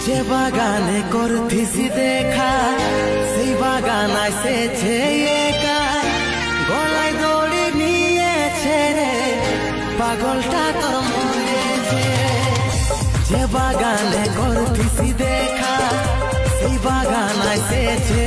যে বাগানে করতিছি দেখা সেই বাগান আসেছে একা, গলায় দড়ি নিয়েছে রে পাগলটা তোর মরেছে। যে বাগানে করতিছি দেখা সেই বাগান আসেছে